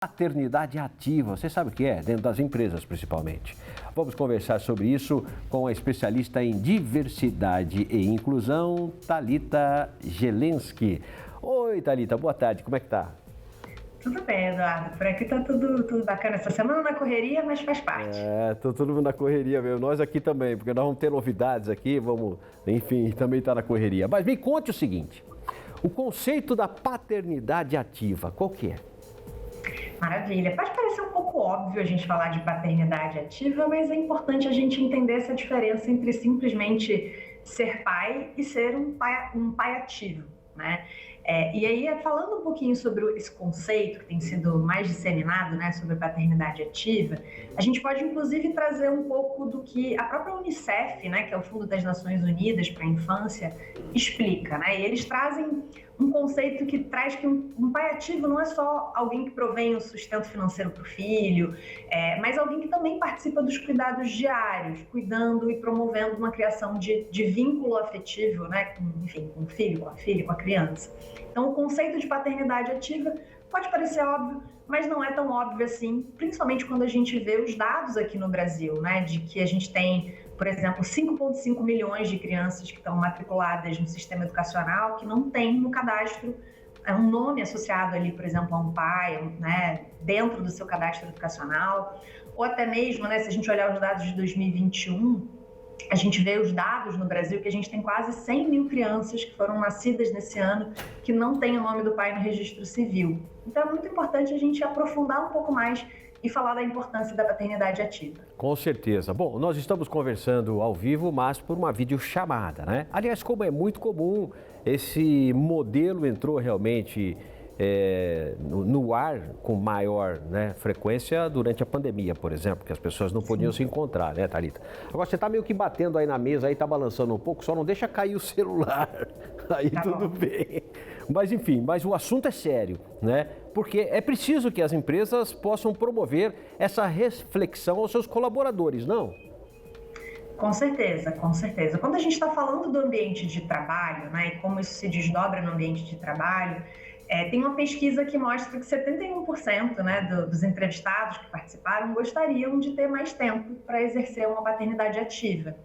Paternidade ativa, você sabe o que é? Dentro das empresas, principalmente. Vamos conversar sobre isso com a especialista em diversidade e inclusão, Thalita Gelensky. Oi, Thalita, boa tarde, como é que tá? Tudo bem, Eduardo. Por aqui tá tudo bacana essa semana na correria, mas faz parte. Tô todo mundo na correria mesmo, nós aqui também, porque nós vamos ter novidades aqui, enfim, também tá na correria. Mas me conte o seguinte, o conceito da paternidade ativa, qual que é? Maravilha. Pode parecer um pouco óbvio a gente falar de paternidade ativa, mas é importante a gente entender essa diferença entre simplesmente ser pai e ser um pai ativo, né? E aí, falando um pouquinho sobre esse conceito que tem sido mais disseminado, né, sobre paternidade ativa, a gente pode inclusive trazer um pouco do que a própria Unicef, né, que é o Fundo das Nações Unidas para a Infância, explica, né? E eles trazem um conceito que traz que um pai ativo não é só alguém que provém o sustento financeiro para o filho, mas alguém que também participa dos cuidados diários, cuidando e promovendo uma criação de vínculo afetivo, né, com o filho, com a filha, com a criança. Então, o conceito de paternidade ativa pode parecer óbvio, mas não é tão óbvio assim, principalmente quando a gente vê os dados aqui no Brasil, né, de que a gente tem, por exemplo, 5,5 milhões de crianças que estão matriculadas no sistema educacional que não tem no cadastro um nome associado ali, por exemplo, a um pai, né, dentro do seu cadastro educacional, ou até mesmo, né, se a gente olhar os dados de 2021, a gente vê os dados no Brasil que a gente tem quase 100 mil crianças que foram nascidas nesse ano que não têm o nome do pai no registro civil. Então é muito importante a gente aprofundar um pouco mais e falar da importância da paternidade ativa. Com certeza. Bom, nós estamos conversando ao vivo, mas por uma videochamada, né? Aliás, como é muito comum, esse modelo entrou realmente no ar com maior, né, frequência durante a pandemia, por exemplo, que as pessoas não podiam se encontrar, né, Thalita? Agora você está meio que batendo aí na mesa, aí tá balançando um pouco, só não deixa cair o celular, aí tá tudo bem. Mas enfim, mas o assunto é sério, né? Porque é preciso que as empresas possam promover essa reflexão aos seus colaboradores, não? Com certeza, com certeza. Quando a gente está falando do ambiente de trabalho, né, e como isso se desdobra no ambiente de trabalho, tem uma pesquisa que mostra que 71%, né, dos entrevistados que participaram gostariam de ter mais tempo para exercer uma paternidade ativa.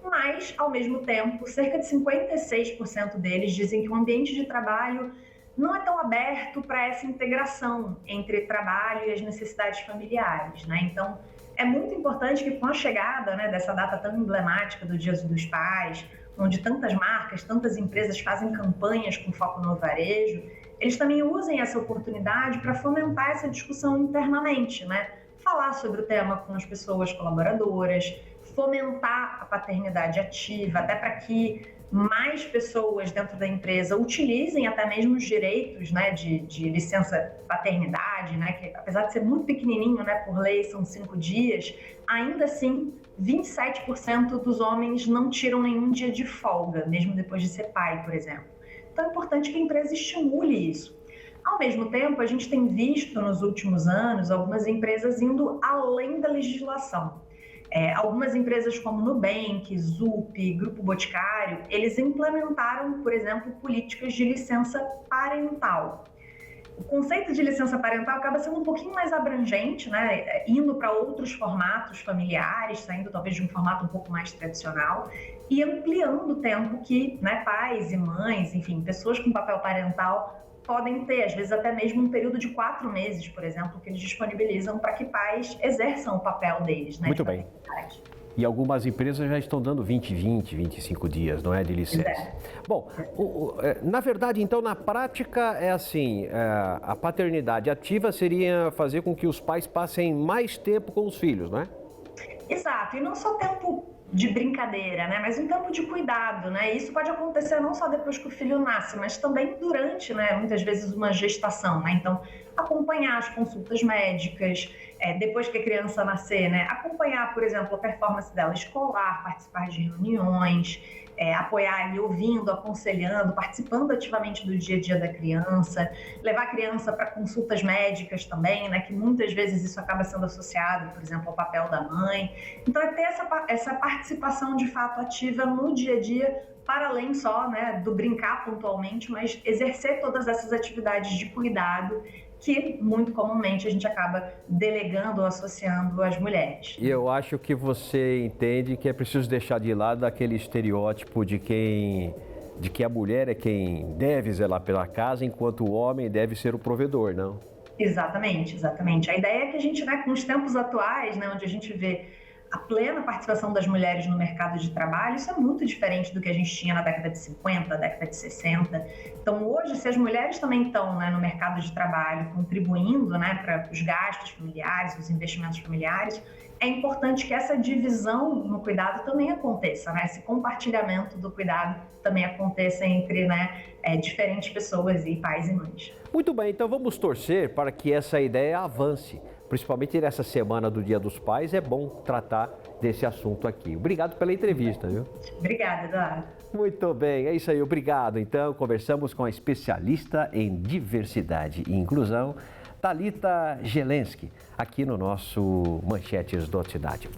Mas, ao mesmo tempo, cerca de 56% deles dizem que o ambiente de trabalho não é tão aberto para essa integração entre trabalho e as necessidades familiares, né? Então, é muito importante que com a chegada, né, dessa data tão emblemática do Dia dos Pais, onde tantas marcas, tantas empresas fazem campanhas com foco no varejo, eles também usem essa oportunidade para fomentar essa discussão internamente, né? Falar sobre o tema com as pessoas colaboradoras, fomentar a paternidade ativa, até para que mais pessoas dentro da empresa utilizem até mesmo os direitos, né, de licença paternidade, né, que apesar de ser muito pequenininho, né, por lei são 5 dias, ainda assim 27% dos homens não tiram nenhum dia de folga, mesmo depois de ser pai, por exemplo. Então é importante que a empresa estimule isso. Ao mesmo tempo, a gente tem visto nos últimos anos algumas empresas indo além da legislação. Algumas empresas como Nubank, Zup, Grupo Boticário, eles implementaram, por exemplo, políticas de licença parental. O conceito de licença parental acaba sendo um pouquinho mais abrangente, né? Indo para outros formatos familiares, saindo talvez de um formato um pouco mais tradicional e ampliando o tempo que, né, pais e mães, enfim, pessoas com papel parental podem ter, às vezes até mesmo um período de 4 meses, por exemplo, que eles disponibilizam para que pais exerçam o papel deles, né? Muito bem. E algumas empresas já estão dando 25 dias, não é, de licença. Bom, na verdade, então, na prática, é assim, a paternidade ativa seria fazer com que os pais passem mais tempo com os filhos, não é? Exato, e não só tempo de brincadeira, né, mas um tempo de cuidado, né, isso pode acontecer não só depois que o filho nasce, mas também durante, né, muitas vezes uma gestação, né, então acompanhar as consultas médicas, depois que a criança nascer, né, acompanhar, por exemplo, a performance dela escolar, participar de reuniões, apoiar ali, ouvindo, aconselhando, participando ativamente do dia a dia da criança, levar a criança para consultas médicas também, né, que muitas vezes isso acaba sendo associado, por exemplo, ao papel da mãe. Então, é ter essa participação de fato ativa no dia a dia, para além só, né, do brincar pontualmente, mas exercer todas essas atividades de cuidado que muito comumente a gente acaba delegando ou associando às mulheres. E eu acho que você entende que é preciso deixar de lado aquele estereótipo de que a mulher é quem deve zelar pela casa, enquanto o homem deve ser o provedor, não? Exatamente, exatamente. A ideia é que a gente, né, com os tempos atuais, né, onde a gente vê a plena participação das mulheres no mercado de trabalho, isso é muito diferente do que a gente tinha na década de 50, década de 60. Então, hoje, se as mulheres também estão, né, no mercado de trabalho, contribuindo, né, para os gastos familiares, os investimentos familiares, é importante que essa divisão no cuidado também aconteça, né? Esse compartilhamento do cuidado também aconteça entre, né, diferentes pessoas e pais e mães. Muito bem, então vamos torcer para que essa ideia avance. Principalmente nessa semana do Dia dos Pais, é bom tratar desse assunto aqui. Obrigado pela entrevista, viu? Obrigada, Eduardo. Muito bem, é isso aí, obrigado. Então, conversamos com a especialista em diversidade e inclusão, Thalita Gelensky, aqui no nosso Manchetes da Cidade.